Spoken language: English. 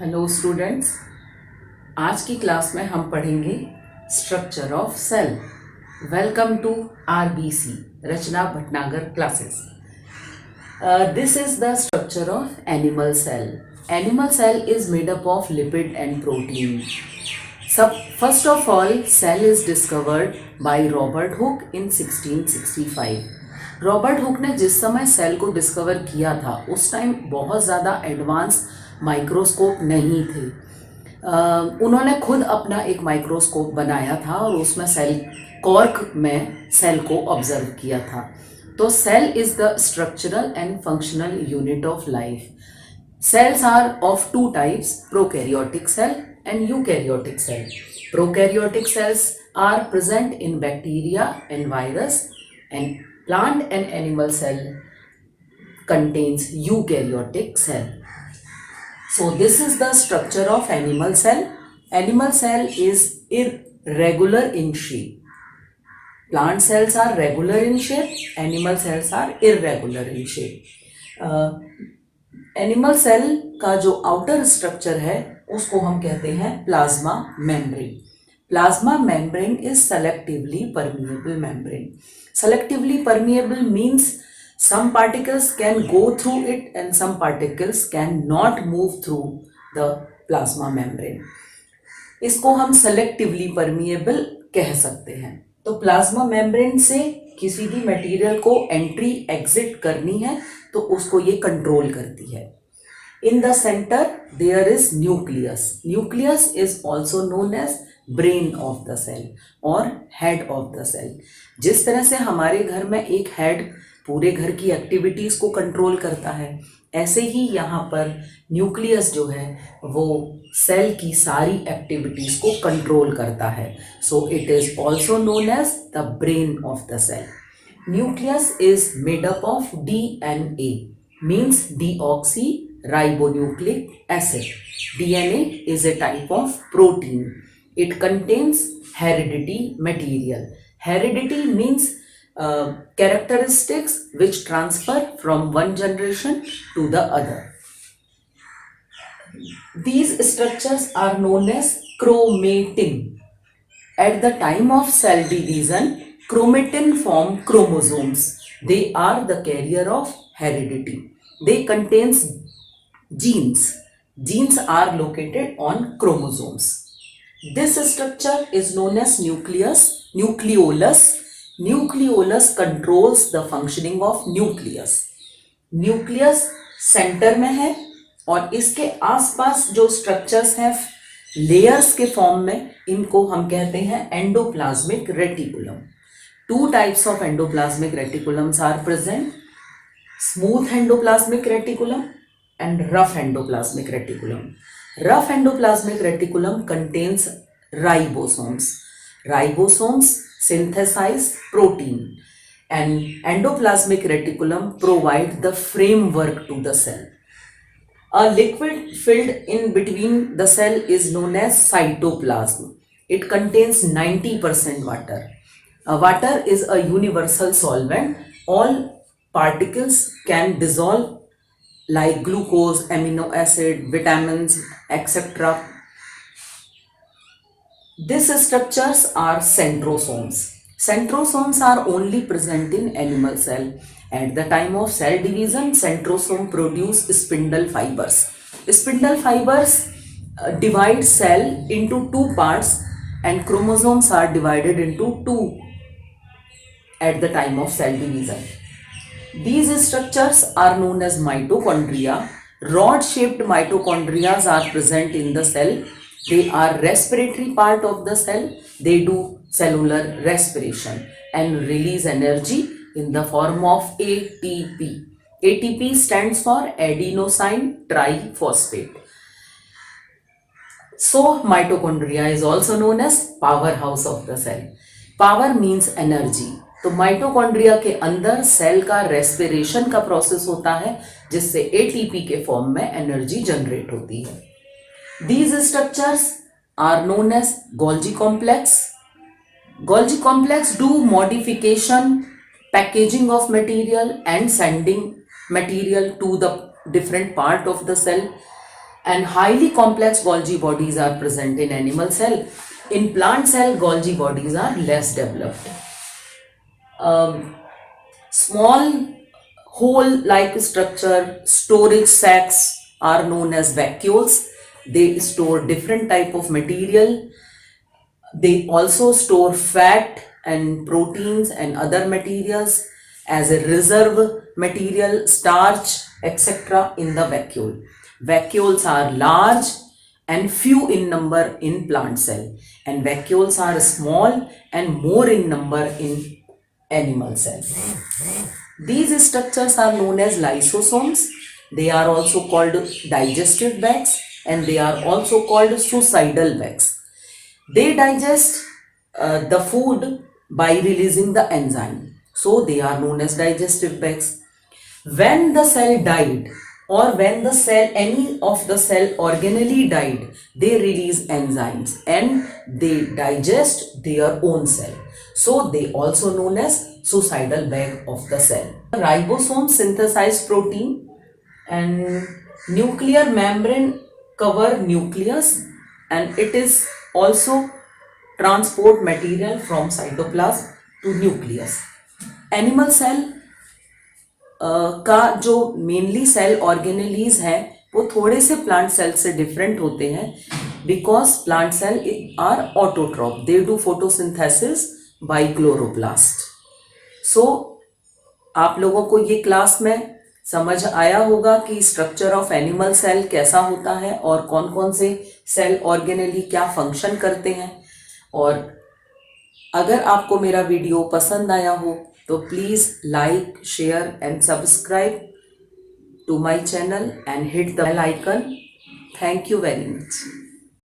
Hello students, आज की class में हम पढ़ेंगे structure of cell. Welcome to RBC Rachna Bhatnagar classes. This is the structure of animal cell. Animal cell is made up of lipid and protein. First of all, cell is discovered by Robert Hooke in 1665. Robert Hooke ने जिस समय cell को discover किया था उस time बहुत ज़्यादा advance microscope नहीं थे. उन्होंने खुद अपना एक माइक्रोस्कोप बनाया था और उसमें सेल कॉर्क में सेल को ऑब्जर्व किया था. तो cell is the structural and functional unit of life. Cells are of two types, prokaryotic cell and eukaryotic cell. Prokaryotic cells are present in bacteria and virus, and plant and animal cell contains eukaryotic cell. So this is the structure of animal cell. Animal cell is irregular in shape. Plant cells are regular in shape, animal cells are irregular in shape. Animal cell का जो outer structure है उसको हम कहते हैं plasma membrane. Plasma membrane is selectively permeable membrane. Selectively permeable means some particles can go through it and some particles can not move through the plasma membrane. इसको हम selectively permeable कह सकते हैं. तो प्लाज्मा मेम्ब्रेन से किसी भी material को एंट्री एग्जिट करनी है तो उसको ये कंट्रोल करती है. In the centre there is nucleus. Nucleus is also known as brain of the cell और हेड ऑफ द सेल. जिस तरह से हमारे घर में एक हेड पूरे घर की एक्टिविटीज़ को कंट्रोल करता है, ऐसे ही यहाँ पर न्यूक्लियस जो है वो सेल की सारी एक्टिविटीज़ को कंट्रोल करता है. So it is also known as the brain of the cell. Nucleus is made up of DNA, means deoxyribonucleic acid. DNA is a type of protein. It contains heredity material. Heredity means characteristics which transfer from one generation to the other. These structures are known as chromatin. At the time of cell division, chromatin form chromosomes. They are the carrier of heredity. They contains genes. Genes are located on chromosomes. This structure is known as nucleolus. Nucleolus controls the functioning of nucleus. Nucleus centre में है और इसके आसपास जो structures हैं layers के form में, इनको हम कहते हैं endoplasmic reticulum. Two types of endoplasmic reticulums are present: smooth endoplasmic reticulum and rough endoplasmic reticulum. Rough endoplasmic reticulum contains ribosomes. Ribosomes synthesize protein, and endoplasmic reticulum provide the framework to the cell. A liquid filled in between the cell is known as cytoplasm. It contains 90% water. Water is a universal solvent. All particles can dissolve like glucose, amino acid, vitamins, etc. These structures are centrosomes. Centrosomes are only present in animal cell. At the time of cell division, centrosome produce spindle fibers. Spindle fibers divide cell into two parts, and chromosomes are divided into two at the time of cell division. These structures are known as mitochondria. Rod-shaped mitochondria are present in the cell. They are respiratory part of the cell. They do cellular respiration and release energy in the form of ATP. ATP stands for adenosine triphosphate. So mitochondria is also known as powerhouse of the cell. Power means energy. तो mitochondria के अंदर cell का respiration का process होता है जिससे ATP के form में एनर्जी जनरेट होती है. These structures are known as Golgi complex. Golgi complex do modification, packaging of material and sending material to the different part of the cell. and highly complex Golgi bodies are present in animal cell. In plant cell, Golgi bodies are less developed. Small hole-like structure storage sacs are known as vacuoles. They store different type of material. They also store fat and proteins and other materials as a reserve material, starch, etc. in the vacuole. Vacuoles are large and few in number in plant cell, and vacuoles are small and more in number in animal cell. These structures are known as lysosomes. They are also called digestive bags, and they are also called suicidal bags. They digest the food by releasing the enzyme. So they are known as digestive bags. When the cell died, or when the cell, any of the cell organelle died, they release enzymes and they digest their own cell. So they also known as suicidal bag of the cell. Ribosome synthesize protein, and nuclear membrane cover nucleus, and it is also transport material from cytoplasm to nucleus. Animal cell का जो mainly cell organelles है वो थोड़े से plant cell से different होते हैं, because plant cell are autotroph, they do photosynthesis by chloroplast. So आप लोगों को ये क्लास में समझ आया होगा कि स्ट्रक्चर ऑफ एनिमल सेल कैसा होता है और कौन कौन से सेल ऑर्गेनेली क्या फंक्शन करते हैं. और अगर आपको मेरा वीडियो पसंद आया हो तो please like, share and subscribe to my channel and hit the bell icon. Thank you very much.